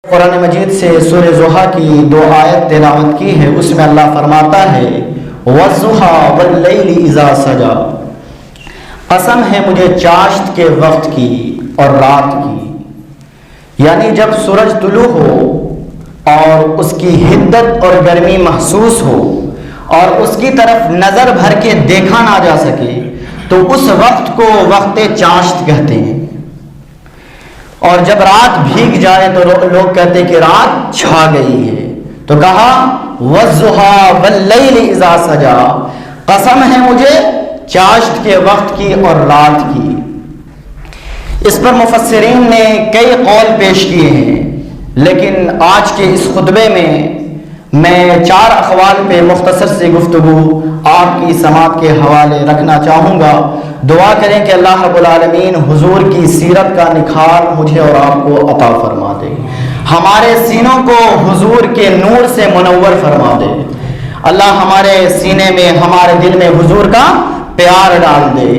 قرآن مجید سے سورہ ضحیٰ کی 2 آیت تلاوت کی ہے۔ اس میں اللہ فرماتا ہے وَالضُّحَىٰ وَاللَّيْلِ إِذَا سَجَىٰ، قسم ہے مجھے چاشت کے وقت کی اور رات کی، یعنی جب سورج طلوع ہو اور اس کی حدت اور گرمی محسوس ہو اور اس کی طرف نظر بھر کے دیکھا نہ جا سکے تو اس وقت کو وقت چاشت کہتے ہیں، اور جب رات بھیگ جائے تو لوگ کہتے ہیں کہ رات چھا گئی ہے، تو کہا وَالضُّحَىٰ وَاللَّيْلِ إِذَا سَجَىٰ، قسم ہے مجھے چاشت کے وقت کی اور رات کی۔ اس پر مفسرین نے کئی قول پیش کیے ہیں، لیکن آج کے اس خطبے میں 4 اقوال پہ مختصر سی گفتگو آپ کی سماعت کے حوالے رکھنا چاہوں گا۔ دعا کریں کہ اللہ رب العالمین حضور کی سیرت کا نکھار مجھے اور آپ کو عطا فرما دے، ہمارے سینوں کو حضور کے نور سے منور فرما دے، اللہ ہمارے سینے میں ہمارے دل میں حضور کا پیار ڈال دے۔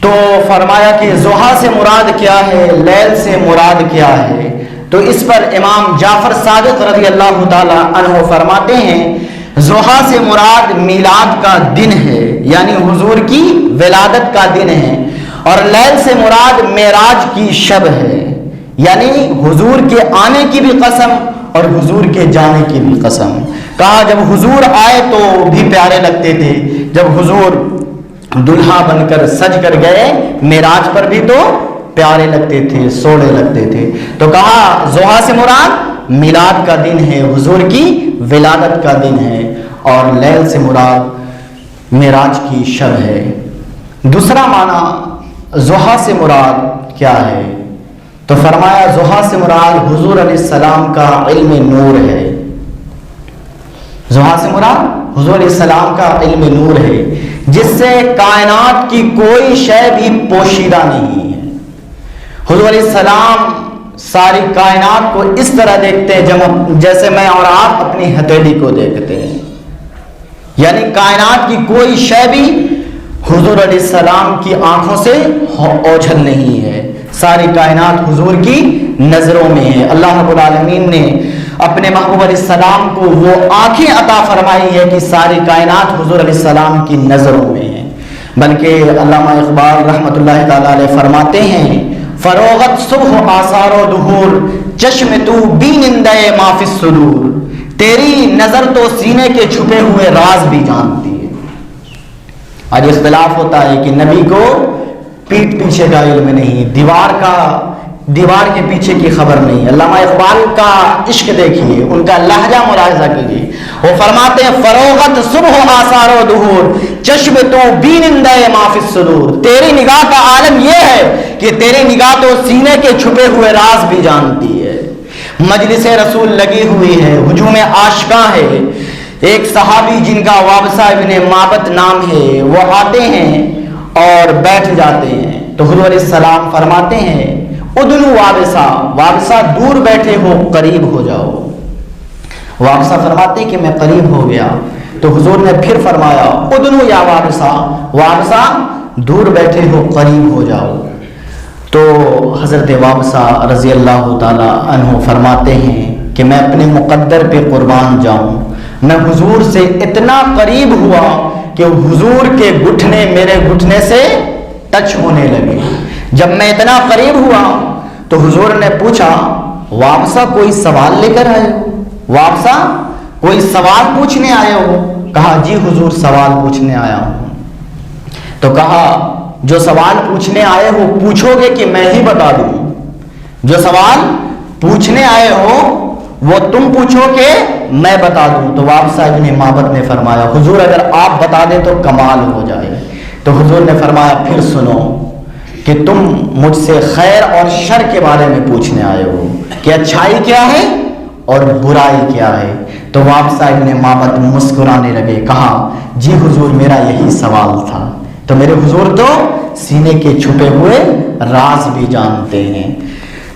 تو فرمایا کہ ضحیٰ سے مراد کیا ہے، لیل سے مراد کیا ہے، تو اس پر امام جعفر صادق رضی اللہ تعالی عنہ فرماتے ہیں ضحیٰ سے مراد میلاد کا دن ہے، یعنی حضور کی ولادت کا دن ہے، اور لیل سے مراد معراج کی شب ہے، یعنی حضور کے آنے کی بھی قسم اور حضور کے جانے کی بھی قسم۔ کہا جب حضور آئے تو بھی پیارے لگتے تھے، جب حضور دلہا بن کر سج کر گئے معراج پر بھی تو پیارے لگتے تھے، سوڑے لگتے تھے۔ تو کہا ضحیٰ سے مراد میلاد کا دن ہے، حضور کی ولادت کا دن ہے، اور لیل سے مراد معراج کی شب ہے۔ دوسرا معنی ضحیٰ سے مراد کیا ہے، تو فرمایا ضحیٰ سے مراد حضور علیہ السلام کا علم نور ہے، ضحیٰ سے مراد حضور علیہ السلام کا علم نور ہے، جس سے کائنات کی کوئی شے بھی پوشیدہ نہیں ہے۔ حضور علیہ السلام ساری کائنات کو اس طرح دیکھتے ہیں جیسے میں اور آپ اپنی ہتھیلی کو دیکھتے ہیں، یعنی کائنات کی کوئی شے بھی حضور علیہ السلام کی آنکھوں سے اوجھل نہیں ہے، ساری کائنات حضور کی نظروں میں ہے۔ اللہ رب العالمین نے اپنے محبوب علیہ السلام کو وہ آنکھیں عطا فرمائی ہے کہ ساری کائنات حضور علیہ السلام کی نظروں میں ہے۔ بلکہ علامہ اقبال رحمۃ اللہ تعالی علیہ فرماتے ہیں فروغت صبح آثار و دہور چشم تو بینندہ ما فی الصدور، تیری نظر تو سینے کے چھپے ہوئے راز بھی جانتی ہے۔ آج اختلاف ہوتا ہے کہ نبی کو پیٹھ پیچھے کا علم نہیں، دیوار کے پیچھے کی خبر نہیں۔ علامہ اقبال کا عشق دیکھیے، ان کا لہجہ ملاحظہ کیجیے، وہ فرماتے ہیں فروغت صبح آثار و دہور چشم تو بینندہ ما فی الصدور، تیری نگاہ کا عالم یہ ہے کہ تیری نگاہ تو سینے کے چھپے ہوئے راز بھی جانتی ہے۔ مجلس رسول لگی ہوئی ہے، ہجوم عاشقاں ہے، ایک صحابی جن کا وابسہ ابن معبد نام ہے وہ آتے ہیں اور بیٹھ جاتے ہیں، تو حضور علیہ السلام فرماتے ہیں ادنو وابسہ دور بیٹھے ہو قریب ہو جاؤ۔ وابسہ فرماتے کہ میں قریب ہو گیا، تو حضور نے پھر فرمایا ادنو یا وابسہ دور بیٹھے ہو قریب ہو جاؤ۔ تو حضرت وابسہ رضی اللہ تعالی عنہ فرماتے ہیں کہ میں اپنے مقدر پہ قربان جاؤں، میں حضور سے اتنا قریب ہوا کہ حضور کے گھٹنے میرے گھٹنے سے ٹچ ہونے لگے۔ جب میں اتنا قریب ہوا تو حضور نے پوچھا وابسہ کوئی سوال لے کر آئے ہو، وابسہ کوئی سوال پوچھنے آئے ہو؟ کہا جی حضور سوال پوچھنے آیا ہوں۔ تو کہا جو سوال پوچھنے آئے ہو پوچھو گے کہ میں ہی بتا دوں؟ جو سوال پوچھنے آئے ہو وہ تم پوچھو کہ میں بتا دوں؟ تو وابسہ ابن معبد نے فرمایا حضور اگر آپ بتا دیں تو کمال ہو جائے۔ تو حضور نے فرمایا پھر سنو کہ تم مجھ سے خیر اور شر کے بارے میں پوچھنے آئے ہو کہ اچھائی کیا ہے اور برائی کیا ہے۔ تو وابسہ ابن معبد مسکرانے لگے، کہا جی حضور میرا یہی سوال تھا۔ تو میرے حضور تو سینے کے چھپے ہوئے راز بھی جانتے ہیں۔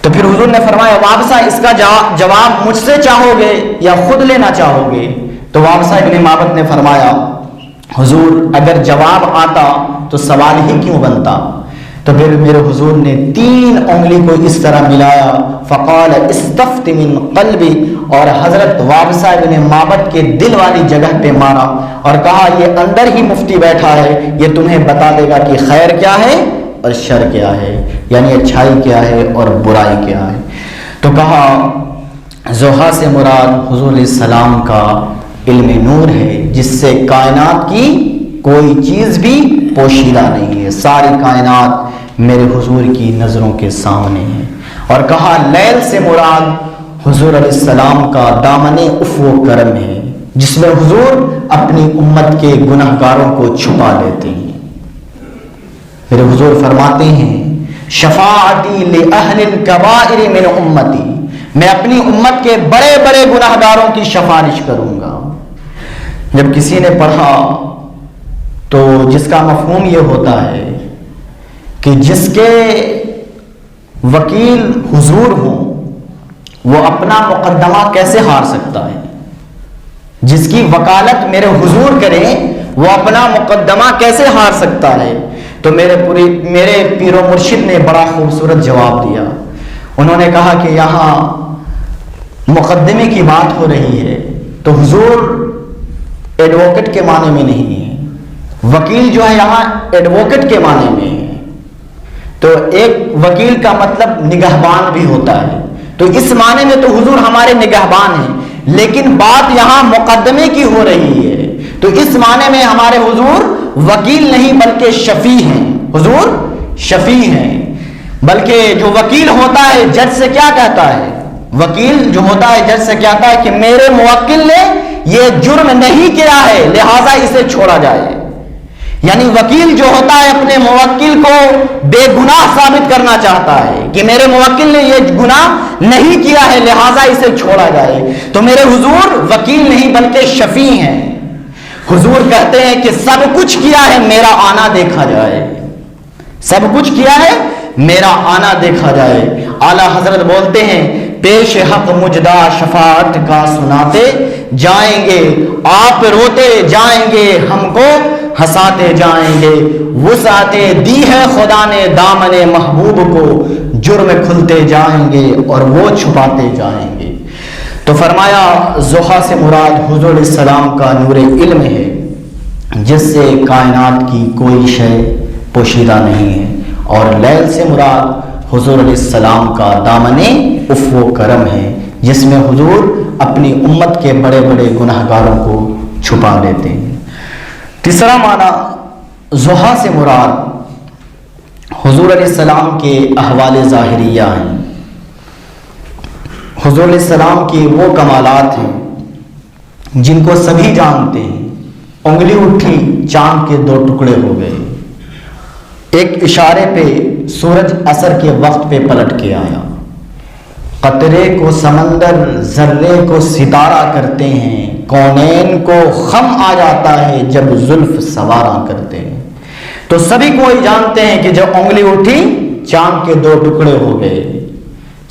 تو پھر حضور نے فرمایا وابسہ اس کا جواب مجھ سے چاہو گے یا خود لینا چاہو گے؟ تو وابسہ ابن معبد نے فرمایا حضور اگر جواب آتا تو سوال ہی کیوں بنتا؟ تو پھر میرے حضور نے 3 انگلی کو اس طرح ملایا، فقال استفت من قلبی، اور حضرت وابسہ ابن معبد کے دل والی جگہ پہ مارا اور کہا یہ اندر ہی مفتی بیٹھا ہے، یہ تمہیں بتا دے گا کہ خیر کیا ہے اور شر کیا ہے، یعنی اچھائی کیا ہے اور برائی کیا ہے۔ تو کہا ضحیٰ سے مراد حضور علیہ السلام کا علم نور ہے، جس سے کائنات کی کوئی چیز بھی پوشیدہ نہیں ہے، ساری کائنات میرے حضور کی نظروں کے سامنے ہے۔ اور کہا لیل سے مراد حضور علیہ السلام کا دامن عفو و کرم ہے، جس میں حضور اپنی امت کے گناہ گاروں کو چھپا لیتے ہیں۔ میرے حضور فرماتے ہیں شفاعتی لأہل الکبائر من امتی، میں اپنی امت کے بڑے بڑے گناہ گاروں کی سفارش کروں گا۔ جب کسی نے پڑھا تو جس کا مفہوم یہ ہوتا ہے کہ جس کے وکیل حضور ہوں وہ اپنا مقدمہ کیسے ہار سکتا ہے، جس کی وکالت میرے حضور کرے وہ اپنا مقدمہ کیسے ہار سکتا ہے۔ تو میرے پیر و مرشد نے بڑا خوبصورت جواب دیا، انہوں نے کہا کہ یہاں مقدمے کی بات ہو رہی ہے تو حضور ایڈوکیٹ کے معنی میں نہیں ہے، وکیل جو ہے یہاں ایڈوکیٹ کے معنی میں ہے۔ تو ایک وکیل کا مطلب نگہبان بھی ہوتا ہے، تو اس معنی میں تو حضور ہمارے نگہبان ہیں، لیکن بات یہاں مقدمے کی ہو رہی ہے، تو اس معنی میں ہمارے حضور وکیل نہیں بلکہ شفیع ہیں، حضور شفیع ہیں۔ بلکہ جو وکیل ہوتا ہے جج سے کیا کہتا ہے، وکیل جو ہوتا ہے جج سے کہتا ہے کہ میرے موکل نے یہ جرم نہیں کیا ہے لہذا اسے چھوڑا جائے، یعنی وکیل جو ہوتا ہے اپنے موکل کو بے گناہ ثابت کرنا چاہتا ہے کہ میرے موکل نے یہ گناہ نہیں کیا ہے لہذا اسے چھوڑا جائے۔ تو میرے حضور وکیل نہیں بلکہ شفیع ہیں۔ حضور کہتے ہیں کہ سب کچھ کیا ہے میرا آنا دیکھا جائے، سب کچھ کیا ہے میرا آنا دیکھا جائے۔ اعلیٰ حضرت بولتے ہیں پیش حق مجدہ شفاعت کا سناتے جائیں گے، آپ روتے جائیں گے ہم کو ہنساتے جائیں گے، وسعت دی ہے خدا نے دامن محبوب کو، جرم کھلتے جائیں گے اور وہ چھپاتے جائیں گے۔ تو فرمایا ضحیٰ سے مراد حضور علیہ السلام کا نور علم ہے، جس سے کائنات کی کوئی شے پوشیدہ نہیں ہے، اور لیل سے مراد حضور علیہ السلام کا دامن عفو و کرم ہے، جس میں حضور اپنی امت کے بڑے بڑے گناہ گاروں کو چھپا لیتے ہیں۔ تیسرا معنی ضحیٰ سے مراد حضور علیہ السلام کے احوال ظاہریہ ہیں، حضور علیہ السلام کی وہ کمالات ہیں جن کو سبھی جانتے ہیں۔ انگلی اٹھی چاند کے 2 ٹکڑے ہو گئے، ایک اشارے پہ سورج عصر کے وقت پہ پلٹ کے آیا، قطرے کو سمندر ذرے کو ستارہ کرتے ہیں، کونین کو خم آ جاتا ہے جب زلف سوارا کرتے ہیں۔ تو سبھی کوئی جانتے ہیں کہ جب انگلی اٹھی چاند کے 2 ٹکڑے ہو گئے،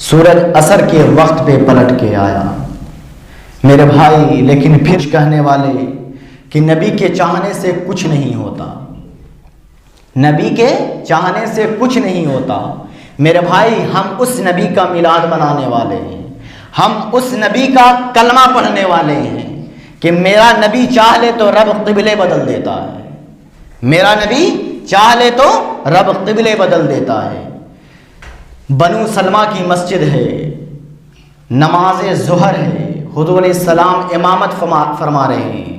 سورج عصر کے وقت پہ پلٹ کے آیا۔ میرے بھائی لیکن پھر کہنے والے کہ نبی کے چاہنے سے کچھ نہیں ہوتا، نبی کے چاہنے سے کچھ نہیں ہوتا۔ میرے بھائی ہم اس نبی کا میلاد منانے والے ہیں، ہم اس نبی کا کلمہ پڑھنے والے ہیں کہ میرا نبی چاہ لے تو رب قبلے بدل دیتا ہے، میرا نبی چاہ لے تو رب قبلے بدل دیتا ہے۔ بنو سلمہ کی مسجد ہے، نماز ظہر ہے، حضور علیہ السلام امامت فرما رہے ہیں۔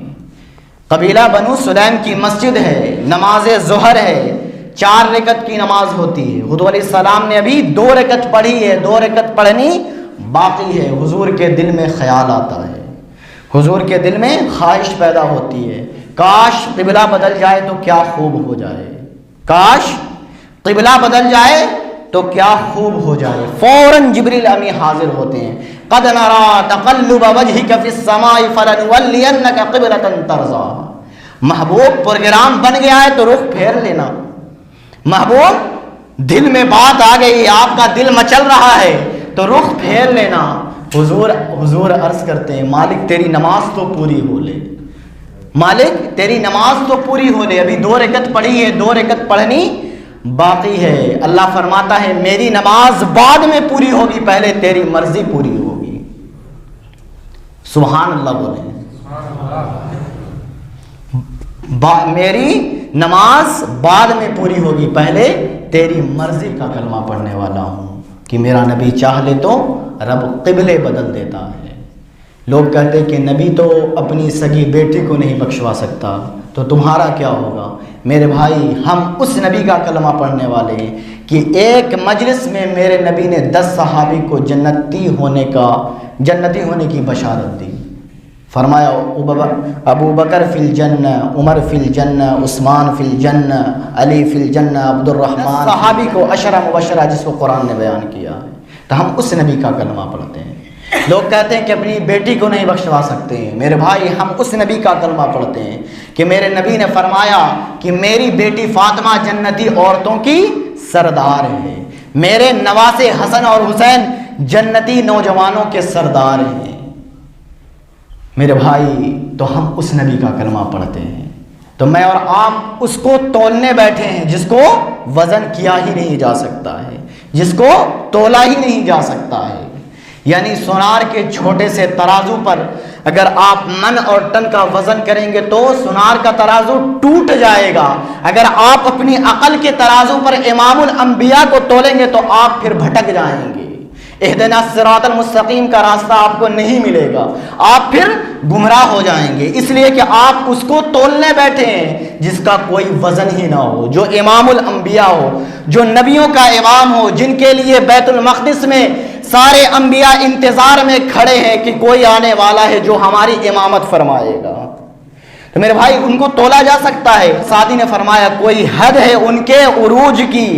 قبیلہ بنو سلیم کی مسجد ہے، نماز ظہر ہے، 4 رکعت کی نماز ہوتی ہے، حضور علیہ السلام نے ابھی 2 رکعت پڑھی ہے، 2 رکعت پڑھنی باقی ہے۔ حضور کے دل میں خیال آتا ہے، حضور کے دل میں خواہش پیدا ہوتی ہے، کاش قبلہ بدل جائے تو کیا خوب ہو جائے، کاش قبلہ بدل جائے تو کیا خوب ہو جائے۔ فوراً جبریل امی حاضر ہوتے ہیں، قد نرى تقلب وجهك في السماء فلنولينك قبلة ترضاها۔ محبوب پروگرام بن گیا ہے تو رخ پھیر لینا، محبوب دل میں بات آ گئی، آپ کا دل مچل رہا ہے تو رخ پھیر لینا۔ حضور عرض کرتے ہیں مالک تیری نماز تو پوری ہو لے، مالک تیری نماز تو پوری ہو لے، ابھی 2 رکعت پڑھی ہے، 2 رکعت پڑھنی باقی ہے۔ اللہ فرماتا ہے میری نماز بعد میں پوری ہوگی، پہلے تیری مرضی پوری ہوگی۔ سبحان اللہ بولیں۔ میری نماز بعد میں پوری ہوگی، پہلے تیری مرضی کا کلمہ پڑھنے والا ہوں کہ میرا نبی چاہ لے تو رب قبلے بدل دیتا ہے۔ لوگ کہتے کہ نبی تو اپنی سگی بیٹی کو نہیں بخشوا سکتا، تو تمہارا کیا ہوگا؟ میرے بھائی ہم اس نبی کا کلمہ پڑھنے والے ہیں کہ ایک مجلس میں میرے نبی نے 10 صحابی کو جنتی ہونے کی بشارت دی۔ فرمایا ابو بکر فی الجنہ، عمر فی الجنہ، عثمان فی الجنہ، علی فی الجنہ، عبد الرحمن، صحابی کو عشرہ مبشرہ جس کو قرآن نے بیان کیا ہے۔ تو ہم اس نبی کا کلمہ پڑھتے ہیں۔ لوگ کہتے ہیں کہ اپنی بیٹی کو نہیں بخشوا سکتے ہیں، میرے بھائی ہم اس نبی کا کلمہ پڑھتے ہیں کہ میرے نبی نے فرمایا کہ میری بیٹی فاطمہ جنتی عورتوں کی سردار ہے، میرے نواسے حسن اور حسین جنتی نوجوانوں کے سردار ہیں۔ میرے بھائی تو ہم اس نبی کا کلمہ پڑھتے ہیں، تو میں اور آپ اس کو تولنے بیٹھے ہیں جس کو وزن کیا ہی نہیں جا سکتا ہے، جس کو تولا ہی نہیں جا سکتا ہے۔ یعنی سونار کے چھوٹے سے ترازو پر اگر آپ من اور ٹن کا وزن کریں گے تو سونار کا ترازو ٹوٹ جائے گا۔ اگر آپ اپنی عقل کے ترازو پر امام الانبیاء کو تولیں گے تو آپ پھر بھٹک جائیں گے، اہدنا الصراط المستقیم کا راستہ آپ کو نہیں ملے گا، آپ پھر گمراہ ہو جائیں گے۔ اس لیے کہ آپ اس کو تولنے بیٹھے ہیں جس کا کوئی وزن ہی نہ ہو، جو امام الانبیاء ہو، جو نبیوں کا امام ہو، جن کے لیے بیت المقدس میں سارے انبیاء انتظار میں کھڑے ہیں کہ کوئی آنے والا ہے جو ہماری امامت فرمائے گا۔ تو میرے بھائی ان کو تولا جا سکتا ہے؟ سعدی نے فرمایا کوئی حد ہے ان کے عروج کی،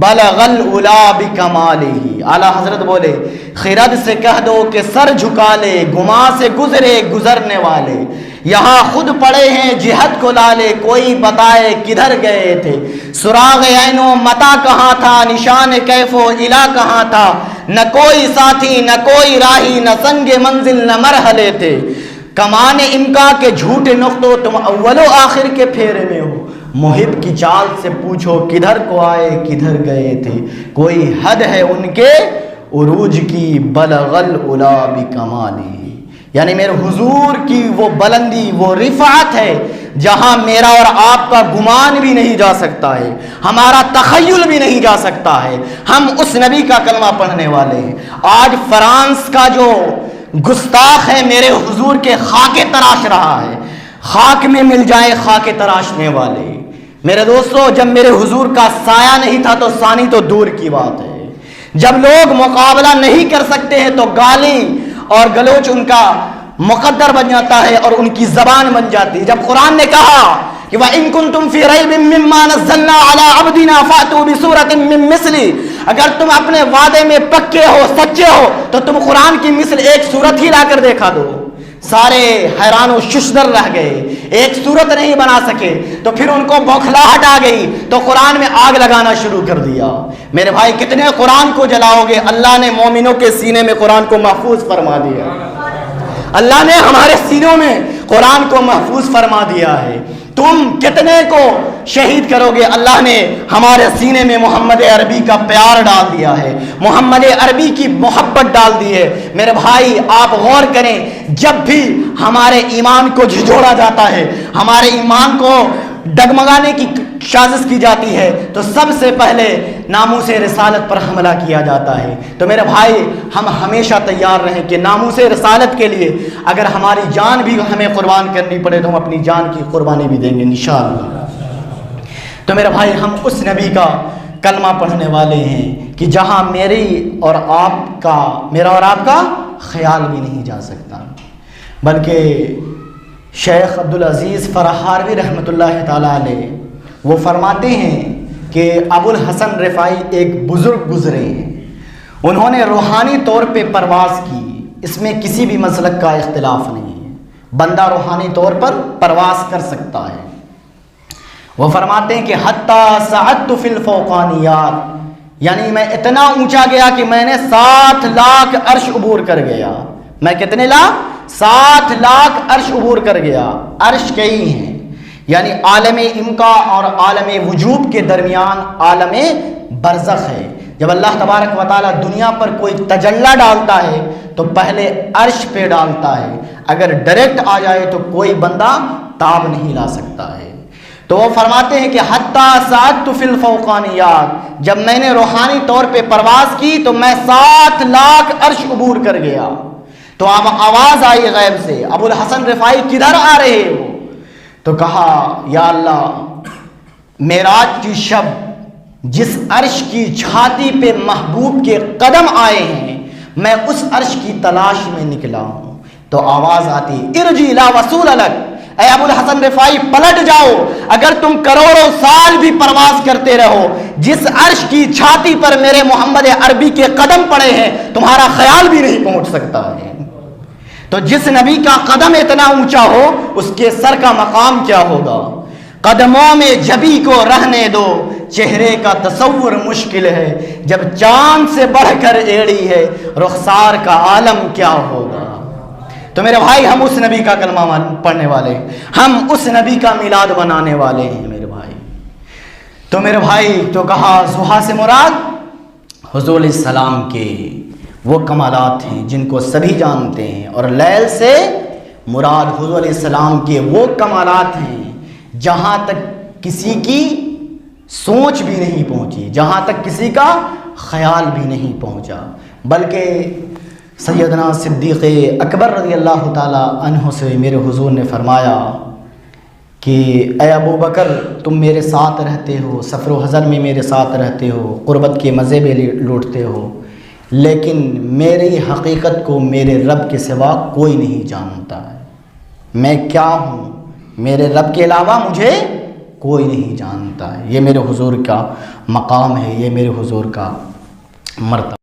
بلغ العلا بکمالہ۔ اعلیٰ حضرت بولے خرد سے کہہ دو کہ سر جھکا لے، گما سے گزرے گزرنے والے، یہاں خود پڑے ہیں جہت کو لالے، کوئی بتائے کدھر گئے تھے، سراغ عین و متا کہاں تھا، نشان کیف و الا کہاں تھا، نہ کوئی ساتھی نہ کوئی راہی، نہ سنگ منزل نہ مرحلے تھے، کمان امکا کے جھوٹے نقطوں تم اول و آخر کے پھیرے میں ہو، محب کی چال سے پوچھو کدھر کو آئے کدھر گئے تھے، کوئی حد ہے ان کے عروج کی، بلغ العلا بکمالہ۔ یعنی میرے حضور کی وہ بلندی، وہ رفعت ہے جہاں میرا اور آپ کا گمان بھی نہیں جا سکتا ہے، ہمارا تخیل بھی نہیں جا سکتا ہے۔ ہم اس نبی کا کلمہ پڑھنے والے ہیں۔ آج فرانس کا جو گستاخ ہے میرے حضور کے خاکے تراش رہا ہے، خاک میں مل جائے خاکے تراشنے والے۔ میرے دوستو جب میرے حضور کا سایہ نہیں تھا تو ثانی تو دور کی بات ہے، جب لوگ مقابلہ نہیں کر سکتے ہیں تو گالی اور گلوچ ان کا مقدر بن جاتا ہے اور ان کی زبان بن جاتی ہے۔ جب قرآن نے کہا کہ وَإِن كُنتُمْ فِي رَيْبٍ مِّمَّا نَزَّلْنَا عَلَىٰ عَبْدِنَا فَأْتُوا بِسُورَةٍ مِّن مِّثْلِهِ، اگر تم اپنے وعدے میں پکے ہو سچے ہو تو تم قرآن کی مثل ایک سورت ہی لا کر دیکھا دو۔ سارے حیران و ششدر رہ گئے، ایک صورت نہیں بنا سکے، تو پھر ان کو بوکھلاہٹ آ گئی تو قرآن میں آگ لگانا شروع کر دیا۔ میرے بھائی کتنے قرآن کو جلاؤ گے؟ اللہ نے مومنوں کے سینے میں قرآن کو محفوظ فرما دیا، اللہ نے ہمارے سینوں میں قرآن کو محفوظ فرما دیا ہے۔ تم کتنے کو شہید کرو گے؟ اللہ نے ہمارے سینے میں محمد عربی کا پیار ڈال دیا ہے، محمد عربی کی محبت ڈال دی ہے۔ میرے بھائی آپ غور کریں، جب بھی ہمارے ایمان کو جھجھوڑا جاتا ہے، ہمارے ایمان کو ڈگمگانے کی سازش کی جاتی ہے تو سب سے پہلے ناموس رسالت پر حملہ کیا جاتا ہے۔ تو میرے بھائی ہم ہمیشہ تیار رہیں کہ ناموس رسالت کے لیے اگر ہماری جان بھی ہمیں قربان کرنی پڑے تو ہم اپنی جان کی قربانی بھی دیں گے انشاءاللہ۔ تو میرے بھائی ہم اس نبی کا کلمہ پڑھنے والے ہیں کہ جہاں میرا اور آپ کا خیال بھی نہیں جا سکتا، بلکہ شیخ عبدالعزیز فرحاروی رحمۃ اللہ تعالیٰ علیہ وہ فرماتے ہیں کہ ابو الحسن رفاعی ایک بزرگ گزرے ہیں، انہوں نے روحانی طور پہ پرواز کی، اس میں کسی بھی مسلک کا اختلاف نہیں ہے، بندہ روحانی طور پر پرواز کر سکتا ہے۔ وہ فرماتے ہیں کہ حتیٰ صعدت فی الفوقانیات، یعنی میں اتنا اونچا گیا کہ میں نے 7 لاکھ عرش عبور کر گیا۔ میں کتنے لاکھ؟ 7 لاکھ عرش عبور کر گیا۔ عرش کئی ہیں، یعنی عالم امکا اور عالم وجود کے درمیان عالم برزخ ہے۔ جب اللہ تبارک و تعالیٰ دنیا پر کوئی تجلی ڈالتا ہے تو پہلے عرش پہ ڈالتا ہے، اگر ڈائریکٹ آ جائے تو کوئی بندہ تاب نہیں لا سکتا ہے۔ تو وہ فرماتے ہیں کہ حتیٰ سعدت فی الفوقانیات، جب میں نے روحانی طور پہ پرواز کی تو میں 7 لاکھ عرش عبور کر گیا۔ تو اب آواز آئی غیب سے، ابو الحسن رفاعی کدھر آ رہے ہو؟ تو کہا یا اللہ، معراج کی شب جس عرش کی چھاتی پہ محبوب کے قدم آئے ہیں، میں اس عرش کی تلاش میں نکلا ہوں۔ تو آواز آتی ارجی لا وصول لک، اے ابو الحسن رفاعی پلٹ جاؤ، اگر تم کروڑوں سال بھی پرواز کرتے رہو، جس عرش کی چھاتی پر میرے محمد عربی کے قدم پڑے ہیں تمہارا خیال بھی نہیں پہنچ سکتا ہے۔ تو جس نبی کا قدم اتنا اونچا ہو اس کے سر کا مقام کیا ہوگا؟ قدموں میں جبی کو رہنے دو، چہرے کا تصور مشکل ہے، جب چاند سے بڑھ کر ایڑی ہے رخسار کا عالم کیا ہوگا۔ تو میرے بھائی، ہم اس نبی کا کلمہ پڑھنے والے ہیں، ہم اس نبی کا میلاد بنانے والے ہیں میرے بھائی۔ تو میرے بھائی، تو کہا ضحیٰ سے مراد حضور علیہ السلام کے وہ کمالات ہیں جن کو سبھی جانتے ہیں، اور لیل سے مراد حضور علیہ السلام کے وہ کمالات ہیں جہاں تک کسی کی سوچ بھی نہیں پہنچی، جہاں تک کسی کا خیال بھی نہیں پہنچا، بلکہ سیدنا صدیق اکبر رضی اللہ تعالی عنہ سے میرے حضور نے فرمایا کہ اے ابو بکر، تم میرے ساتھ رہتے ہو، سفر و حضر میں میرے ساتھ رہتے ہو، قربت کے مزے میں لوٹتے ہو، لیکن میری حقیقت کو میرے رب کے سوا کوئی نہیں جانتا ہے۔ میں کیا ہوں میرے رب کے علاوہ مجھے کوئی نہیں جانتا ہے۔ یہ میرے حضور کا مقام ہے، یہ میرے حضور کا مرتبہ۔